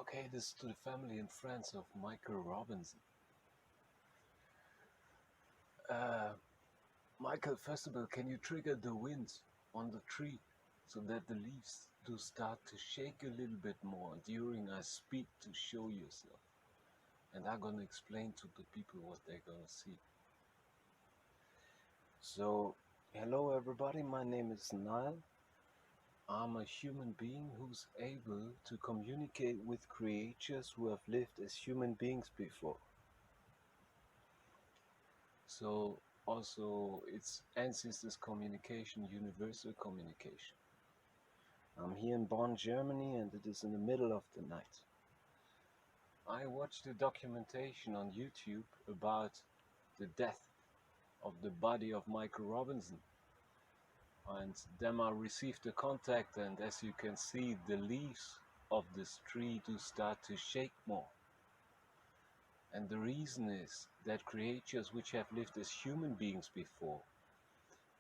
Okay, this is to the family and friends of Michael Robinson. Uh, Michael, first of all, can you trigger the wind on the tree so that the leaves do start to shake a little bit more during I speak to show yourself? And I'm gonna explain to the people what they're gonna see. So, hello everybody, my name is Niall. I'm a human being who's able to communicate with creatures who have lived as human beings before. So also it's ancestors communication, universal communication. I'm here in Bonn, Germany, and it is in the middle of the night. I watched a documentation on YouTube about the death of the body of Michael Robinson. And then I received a contact, and as you can see, the leaves of this tree do start to shake more. And the reason is that creatures which have lived as human beings before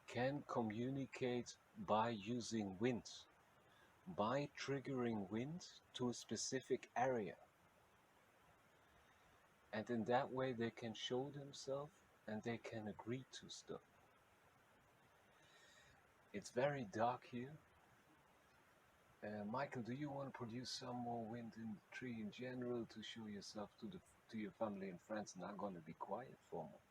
can communicate by using wind, by triggering wind to a specific area. And in that way they can show themselves and they can agree to stuff. It's very dark here. Michael, do you want to produce some more wind in the tree in general to show yourself to your family and friends? And I'm going to be quiet for a moment.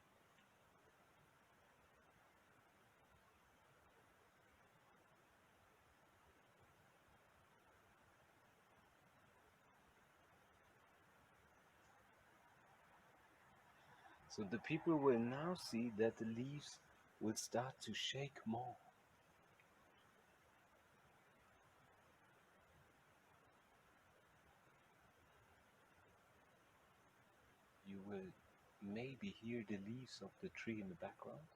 So the people will now see that the leaves will start to shake more. You will maybe hear the leaves of the tree in the background.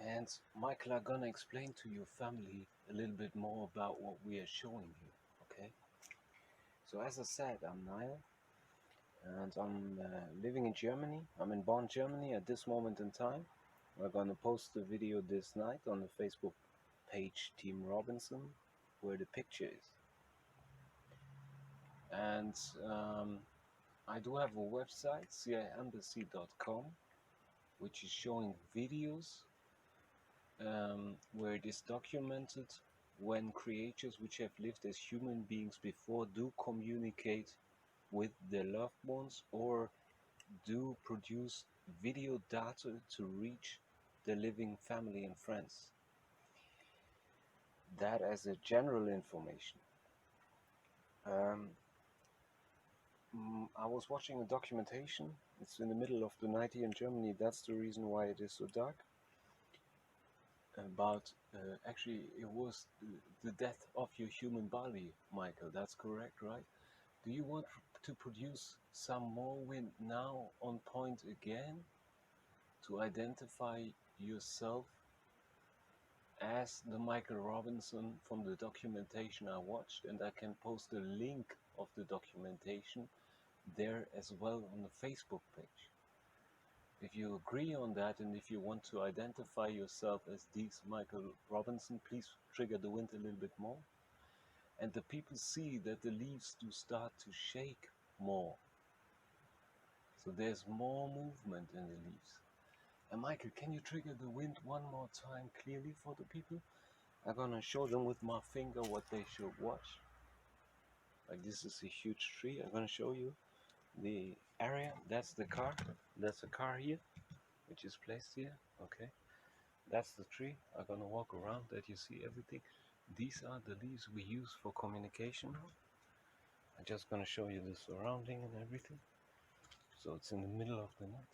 And Michael, I'm gonna explain to your family a little bit more about what we are showing here, okay? So as I said, I'm Niall, and I'm living in Germany. I'm in Bonn, Germany at this moment in time. We're gonna post the video this night on the Facebook page Team Robinson, where the picture is. And I do have a website, ciembassy.com, which is showing videos where it is documented when creatures which have lived as human beings before do communicate with their loved ones or do produce video data to reach their living family and friends. That as a general information. I was watching a documentation. It's in the middle of the night here in Germany. That's the reason why it is so dark. About actually it was the death of your human body, Michael. That's correct, right? Do you want to produce some more wind now on point again to identify yourself as the Michael Robinson from the documentation I watched? And I can post a link of the documentation there as well on the Facebook page. If you agree on that, and if you want to identify yourself as this Michael Robinson, please trigger the wind a little bit more. And the people see that the leaves do start to shake more. So there's more movement in the leaves. And Michael, can you trigger the wind one more time clearly for the people? I'm gonna show them with my finger what they should watch. Like this is a huge tree. I'm gonna show you the area. That's the car. That's a car here, which is placed here. Okay. That's the tree. I'm gonna walk around that you see everything. These are the leaves we use for communication. I'm just gonna show you the surrounding and everything. So it's in the middle of the night.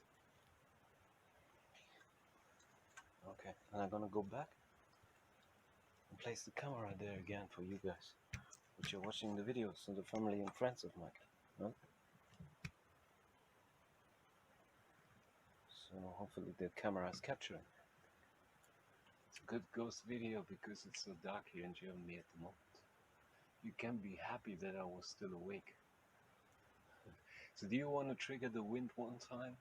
Okay, and I'm gonna go back and place the camera there again for you guys. which are watching the videos, so the family and friends of Michael. No? So hopefully the camera is capturing. It's a good ghost video because it's so dark here in Germany at the moment. You can be happy that I was still awake. So do you want to trigger the wind one time,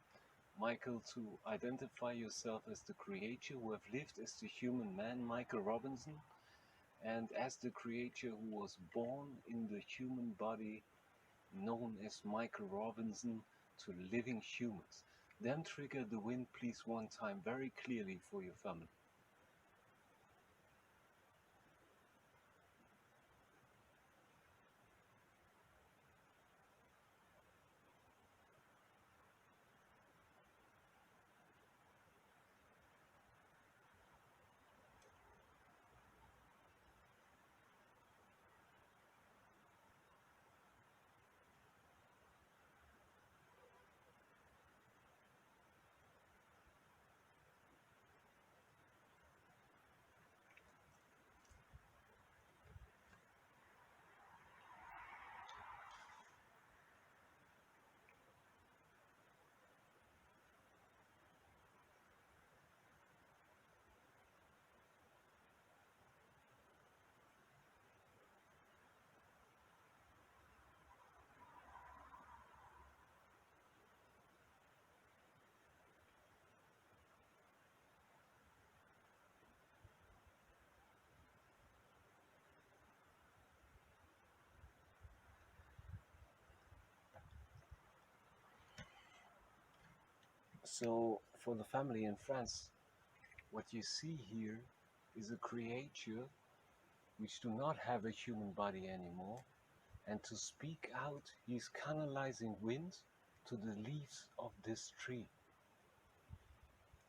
Michael, to identify yourself as the creator who have lived as the human man, Michael Robinson, and as the creator who was born in the human body known as Michael Robinson to living humans? Then trigger the wind please one time very clearly for your family. So for the family and friends, what you see here is a creature which do not have a human body anymore, and to speak out, he's canalizing wind to the leaves of this tree.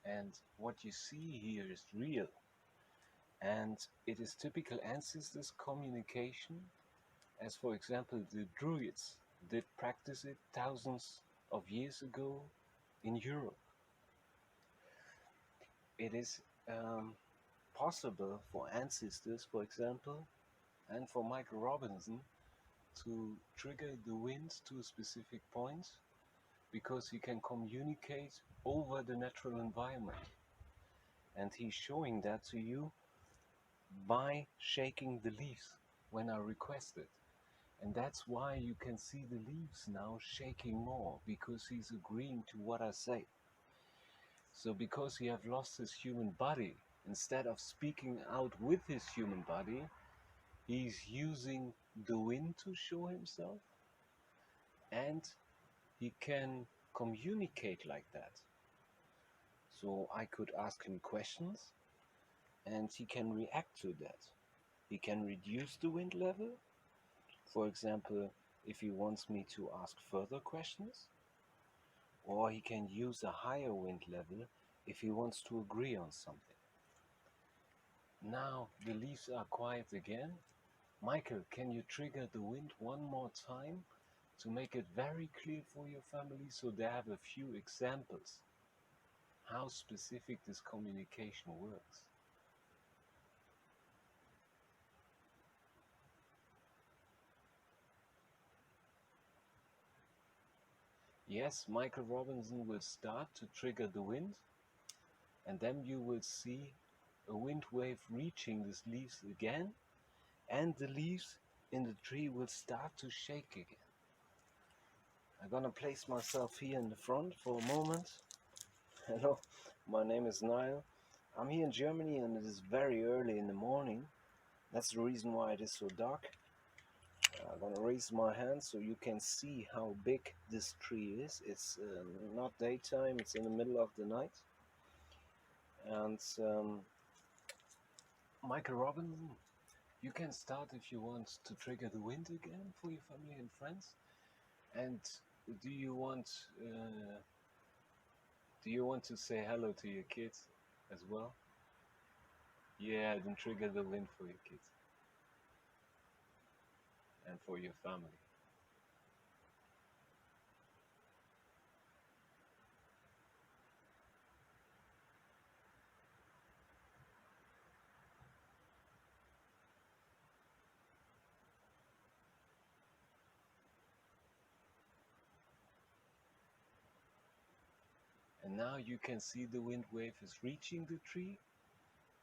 And what you see here is real, and it is typical ancestors communication, as for example the Druids did practice it thousands of years ago in Europe. It is possible for ancestors, for example, and for Michael Robinson to trigger the wind to a specific point because he can communicate over the natural environment. And he's showing that to you by shaking the leaves when I request it. And that's why you can see the leaves now shaking more, because he's agreeing to what I say. So because he have lost his human body, instead of speaking out with his human body, he's using the wind to show himself, and he can communicate like that. So I could ask him questions and he can react to that. He can reduce the wind level, for example, if he wants me to ask further questions, or he can use a higher wind level if he wants to agree on something. Now the leaves are quiet again. Michael, can you trigger the wind one more time to make it very clear for your family so they have a few examples how specific this communication works? Yes, Michael Robinson will start to trigger the wind, and then you will see a wind wave reaching these leaves again, and the leaves in the tree will start to shake again. I'm gonna place myself here in the front for a moment. Hello, my name is Niall. I'm here in Germany and it is very early in the morning. That's the reason why it is so dark. I'm gonna raise my hand so you can see how big this tree is. It's not daytime, it's in the middle of the night. And Michael Robinson, you can start if you want to trigger the wind again for your family and friends. And do you want to say hello to your kids as well? Yeah, then trigger the wind for your kids and for your family. And now you can see the wind wave is reaching the tree,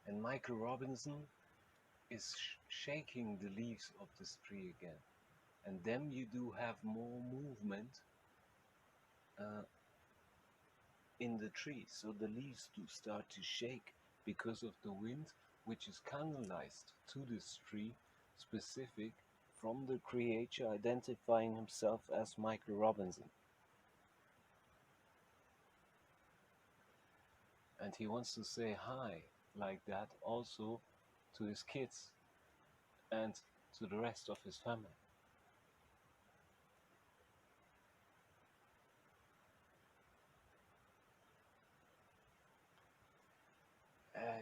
and Michael Robinson is shaking the leaves of this tree again. And then you do have more movement uh, in the tree. So the leaves do start to shake because of the wind, which is canalized to this tree, specific from the creator identifying himself as Michael Robinson. And he wants to say hi like that also to his kids and to the rest of his family.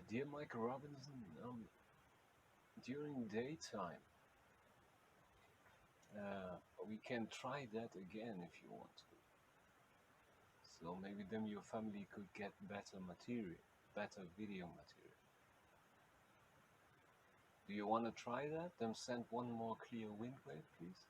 Dear Michael Robinson, during daytime, we can try that again if you want to. So maybe then your family could get better material, better video material. Do you want to try that? Then send one more clear wind wave, please.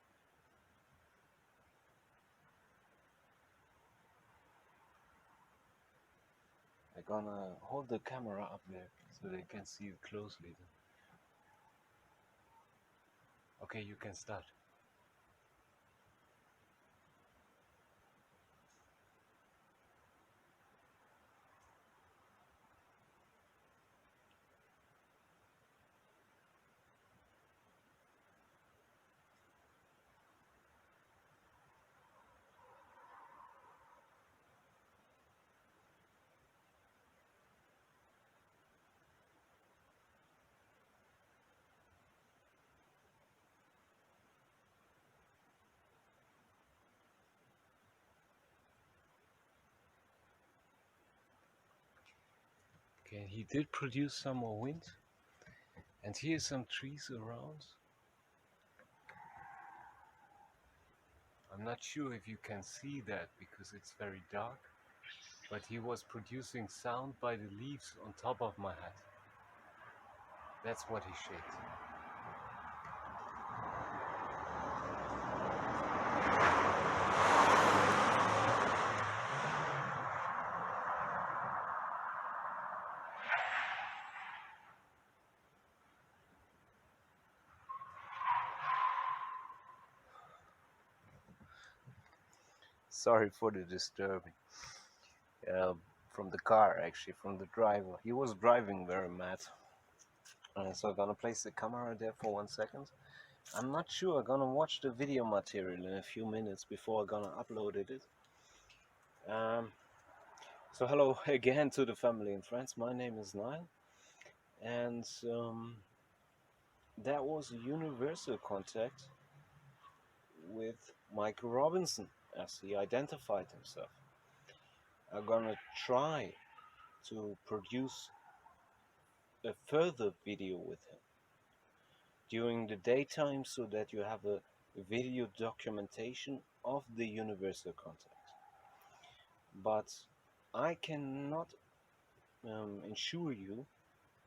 I'm gonna hold the camera up there so they can see it closely. Okay, you can start. Okay, he did produce some more wind, and here's some trees around. I'm not sure if you can see that because it's very dark, but he was producing sound by the leaves on top of my head. That's what he shaked. Sorry for the disturbing. From the car, actually, from the driver. He was driving very mad. So I'm gonna place the camera there for 1 second. I'm not sure I'm gonna watch the video material in a few minutes before I'm gonna upload it. So hello again to the family and friends. My name is Niall, and that was a universal contact with Michael Robinson as he identified himself. I'm gonna try to produce a further video with him during the daytime so that you have a video documentation of the universal contact. But I cannot ensure you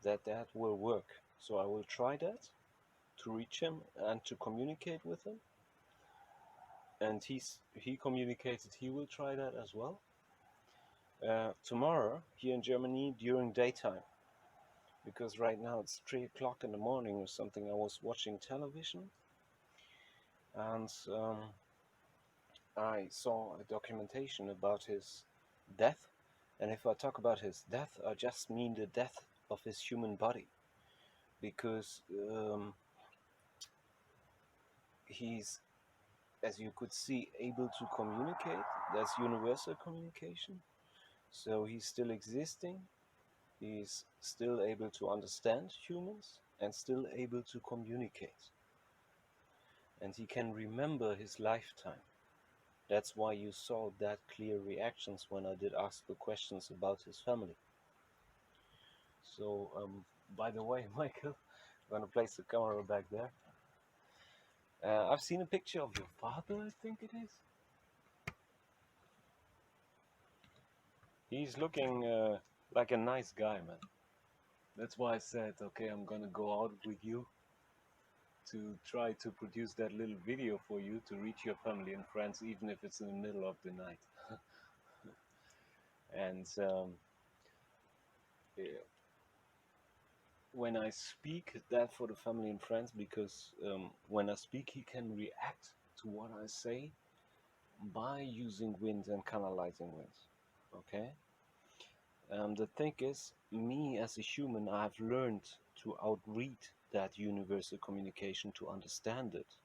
that that will work. So I will try that to reach him and to communicate with him. And he communicated he will try that as well. Tomorrow here in Germany during daytime, because right now it's 3 o'clock in the morning or something. I was watching television and I saw a documentation about his death. And if I talk about his death, I just mean the death of his human body, because he's, as you could see, able to communicate. That's universal communication. So he's still existing. He's still able to understand humans and still able to communicate. And he can remember his lifetime. That's why you saw that clear reactions when I did ask the questions about his family. So, by the way, Michael, I'm gonna place the camera back there. I've seen a picture of your father, I think it is. He's looking like a nice guy, man. That's why I said, okay, I'm gonna go out with you to try to produce that little video for you to reach your family and friends, even if it's in the middle of the night. And eh, when I speak that for the family and friends, because when I speak, he can react to what I say by using wind and canalizing winds. Okay. The thing is, me as a human, I've learned to outread that universal communication to understand it.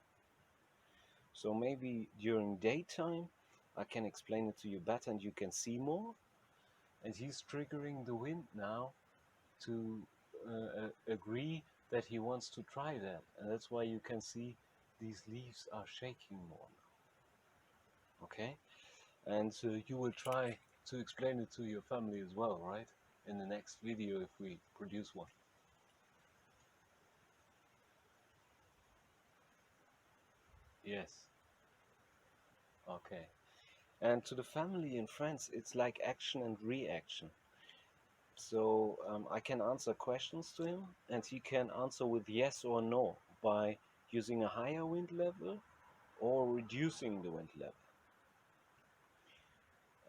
So maybe during daytime, I can explain it to you better and you can see more. And he's triggering the wind now to agree that he wants to try that. And that's why you can see these leaves are shaking more now. Okay? And you will try to explain it to your family as well, right? In the next video if we produce one. Yes. Okay. And to the family and friends, it's like action and reaction. So I can answer questions to him, and he can answer with yes or no by using a higher wind level or reducing the wind level.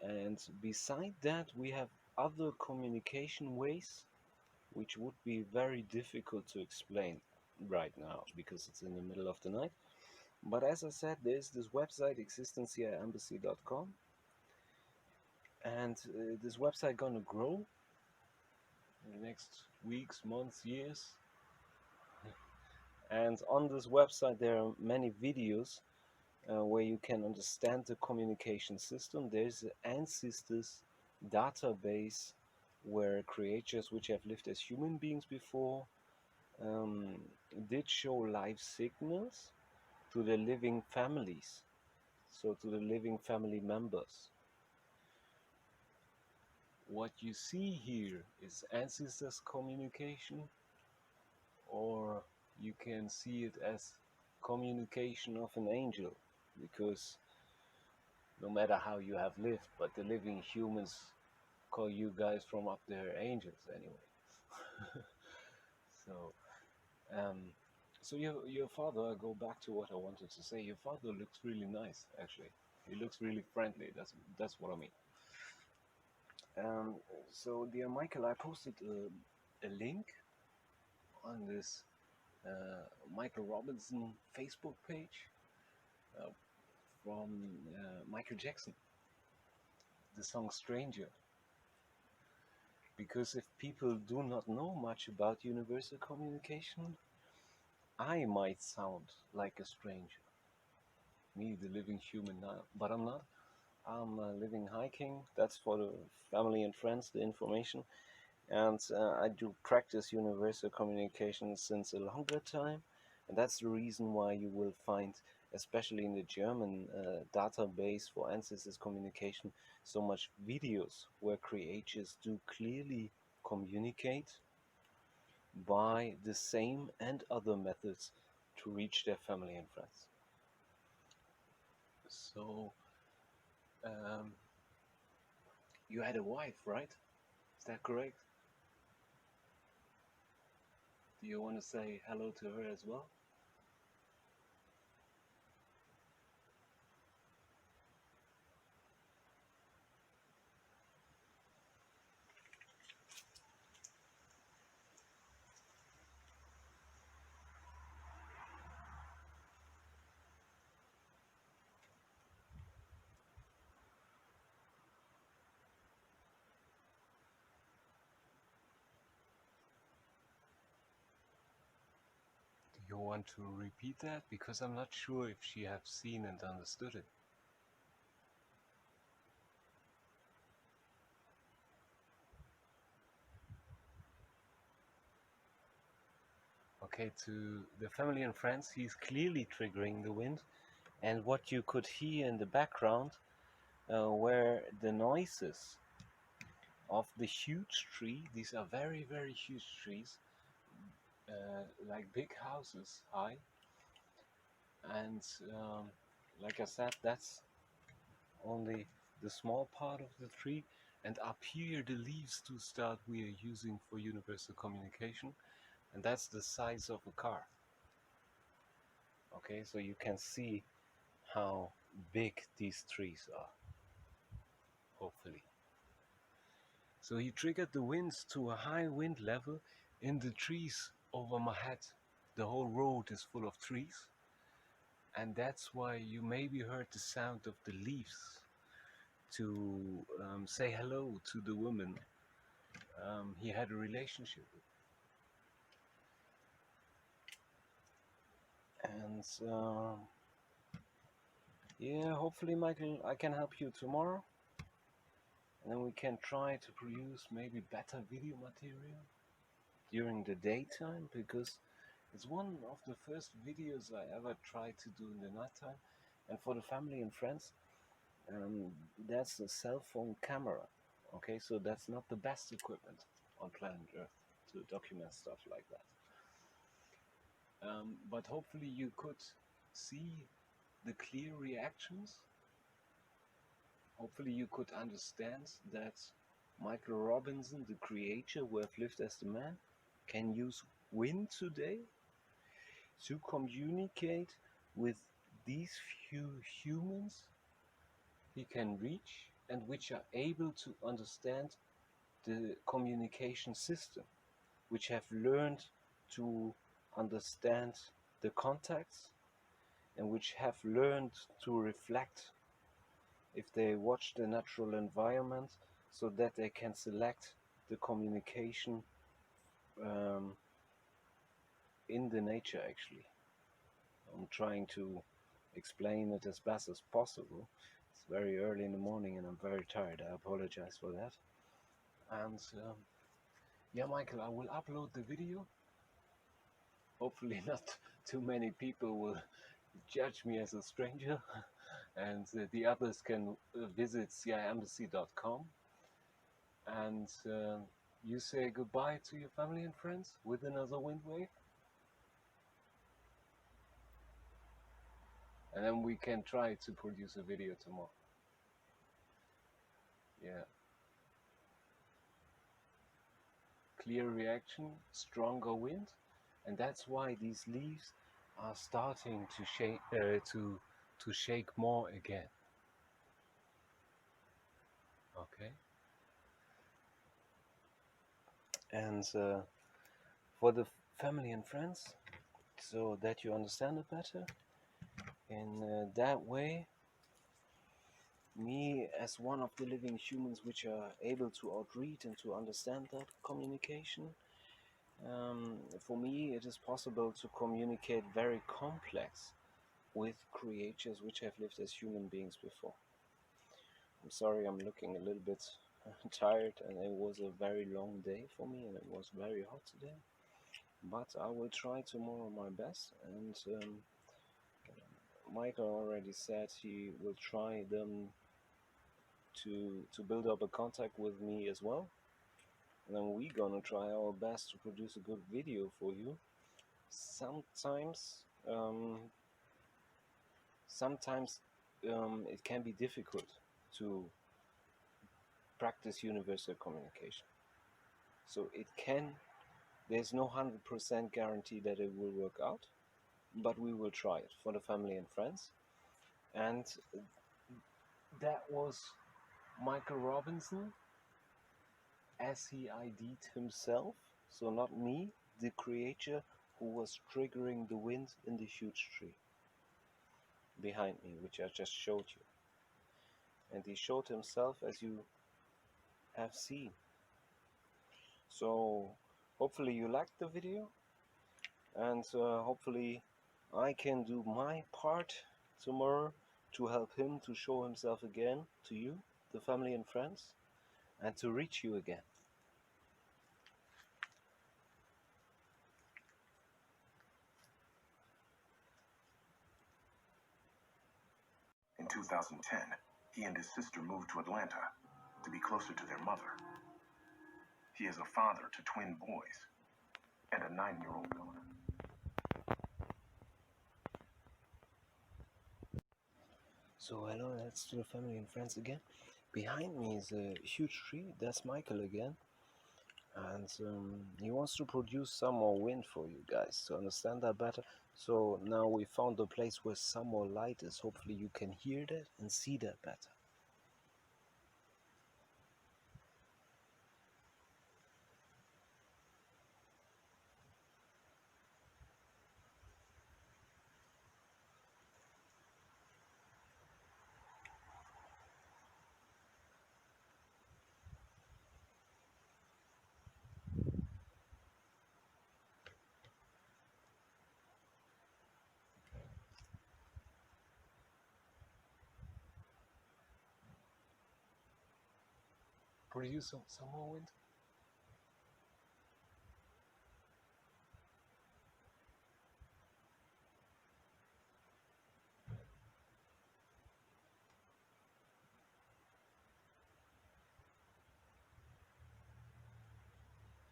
And beside that, we have other communication ways which would be very difficult to explain right now because it's in the middle of the night. But as I said, there's this website, existenciaembassy.com, and this website gonna grow in the next weeks, months, years. And on this website, there are many videos where you can understand the communication system. There's the ancestors database where creatures which have lived as human beings before um, did show life signals to the living families, so to the living family members. What you see here is ancestors communication, or you can see it as communication of an angel, because no matter how you have lived, but the living humans call you guys from up there angels anyway. So, um, so your father. I go back to what I wanted to say. Your father looks really nice, actually. He looks really friendly. That's what I mean. Um, so, dear Michael, I posted a link on this Michael Robinson Facebook page uh, from Michael Jackson, the song Stranger. Because if people do not know much about universal communication, I might sound like a stranger. Me, the living human now. But I'm not. I'm living hiking. That's for the family and friends, the information. And I do practice universal communication since a longer time. And that's the reason why you will find, especially in the German database for ancestors communication, so much videos where creators do clearly communicate by the same and other methods to reach their family and friends. So, um, you had a wife, right? Is that correct? Do you want to say hello to her as well? Do you want to repeat that? Because I'm not sure if she have seen and understood it. Okay, to the family and friends, he's clearly triggering the wind. And what you could hear in the background were the noises of the huge tree. These are very, very huge trees, like big houses high. And like I said, that's only the small part of the tree. And up here, the leaves to start we are using for universal communication. And that's the size of a car. Okay, so you can see how big these trees are, hopefully. So he triggered the winds to a high wind level in the trees over my head. The whole road is full of trees, and that's why you maybe heard the sound of the leaves to say hello to the woman he had a relationship with. And yeah, hopefully, Michael, I can help you tomorrow, and then we can try to produce maybe better video material during the daytime, because it's one of the first videos I ever tried to do in the nighttime. And for the family and friends, that's a cell phone camera. Okay, so that's not the best equipment on planet Earth to document stuff like that. But hopefully you could see the clear reactions. Hopefully you could understand that Michael Robinson, the creator who have lived as the man, can use wind today to communicate with these few humans he can reach, and which are able to understand the communication system, which have learned to understand the context, and which have learned to reflect if they watch the natural environment, so that they can select the communication um, in the nature. Actually, I'm trying to explain it as best as possible. It's very early in the morning and I'm very tired. I apologize for that. And yeah, Michael, I will upload the video. Hopefully not too many people will judge me as a stranger. And the others can visit ciembassy.com. And you say goodbye to your family and friends with another wind wave. And then we can try to produce a video tomorrow. Yeah. Clear reaction, stronger wind, and that's why these leaves are starting to shake more again. Okay. And for the family and friends, so that you understand it better, in that way, me as one of the living humans which are able to outread and to understand that communication, for me it is possible to communicate very complex with creatures which have lived as human beings before. I'm sorry, I'm looking a little bit tired, and it was a very long day for me, and it was very hot today. But I will try tomorrow my best, and Michael already said he will try them to build up a contact with me as well. And then we're gonna try our best to produce a good video for you. Sometimes it can be difficult to practice universal communication. So there's no 100% guarantee that it will work out, but we will try it for the family and friends. And that was Michael Robinson as he ID'd himself, so not me, the creature who was triggering the wind in the huge tree behind me, which I just showed you. And he showed himself as you have seen. So hopefully you liked the video, and hopefully I can do my part tomorrow to help him to show himself again to you, the family and friends, and to reach you again. In 2010, he and his sister moved to Atlanta to be closer to their mother. He is a father to twin boys and a 9-year-old daughter. So hello, that's to the family and friends again. Behind me is a huge tree. That's Michael again. And he wants to produce some more wind for you guys to understand that better. So now we found a place where some more light is. Hopefully you can hear that and see that better. produce some more wind?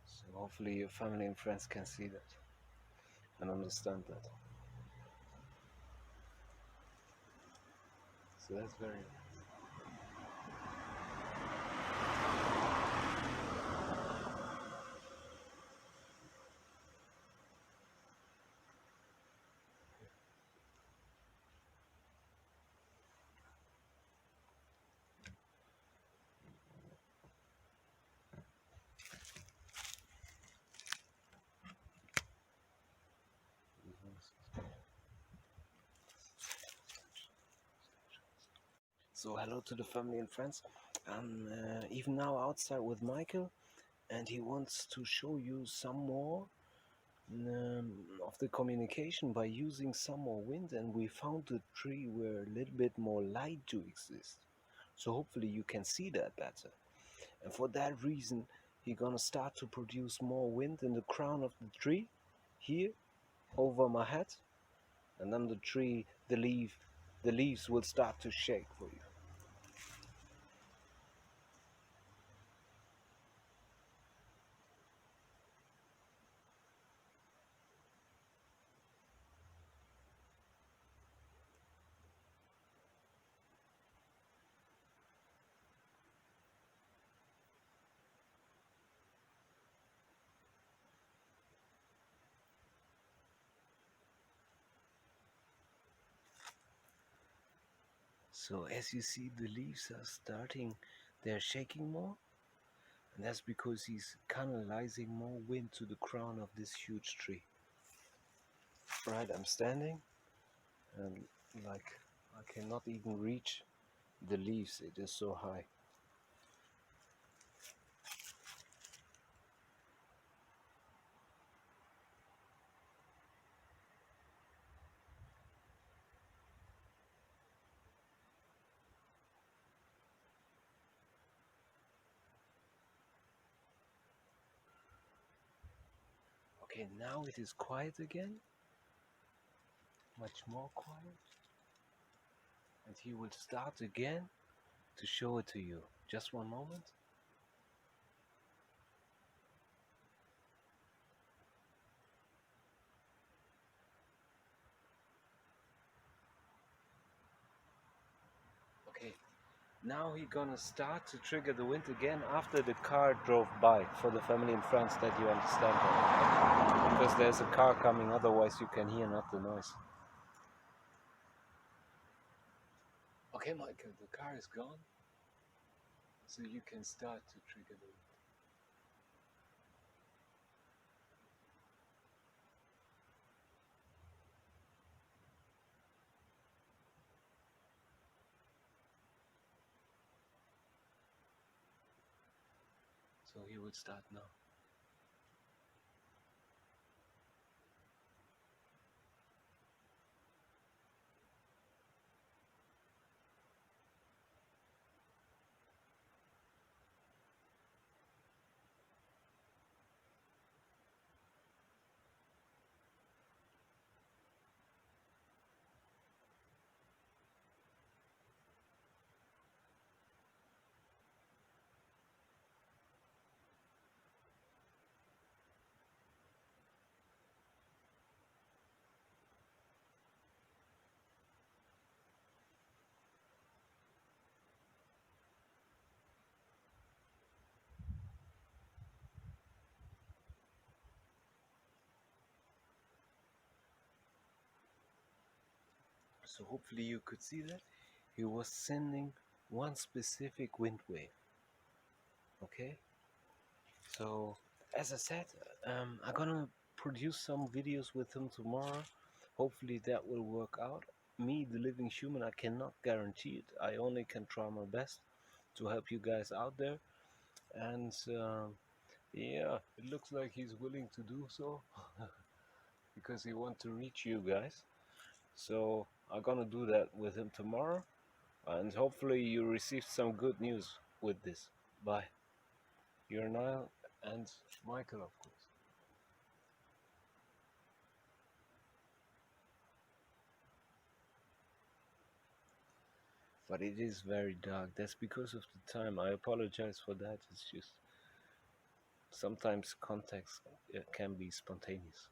So hopefully your family and friends can see that and understand that. So that's very nice. So hello to the family and friends. I'm even now outside with Michael, and he wants to show you some more of the communication by using some more wind, and we found a tree where a little bit more light to exist. So hopefully you can see that better. And for that reason, he's gonna start to produce more wind in the crown of the tree, here, over my head, and then the leaves will start to shake for you. So as you see, the leaves are starting, they're shaking more, and that's because he's canalizing more wind to the crown of this huge tree. Right, I'm standing, and like I cannot even reach the leaves, it is so high. Okay, now it is quiet again, much more quiet, and he will start again to show it to you. Just one moment. Okay, now he's gonna start to trigger the wind again after the car drove by, for the family and friends that you understand that. Because there's a car coming, otherwise you can hear not the noise. Okay, Michael, the car is gone, so you can start to trigger the wind. So he will start now. So hopefully you could see that. He was sending one specific wind wave. Okay? So, as I said, I'm gonna produce some videos with him tomorrow. Hopefully that will work out. Me, the living human, I cannot guarantee it. I only can try my best to help you guys out there. And yeah, it looks like he's willing to do so because he wants to reach you guys. So I'm gonna do that with him tomorrow, and hopefully you received some good news with this. Bye. You're Niall and Michael, of course. But it is very dark. That's because of the time. I apologize for that. It's just sometimes context can be spontaneous.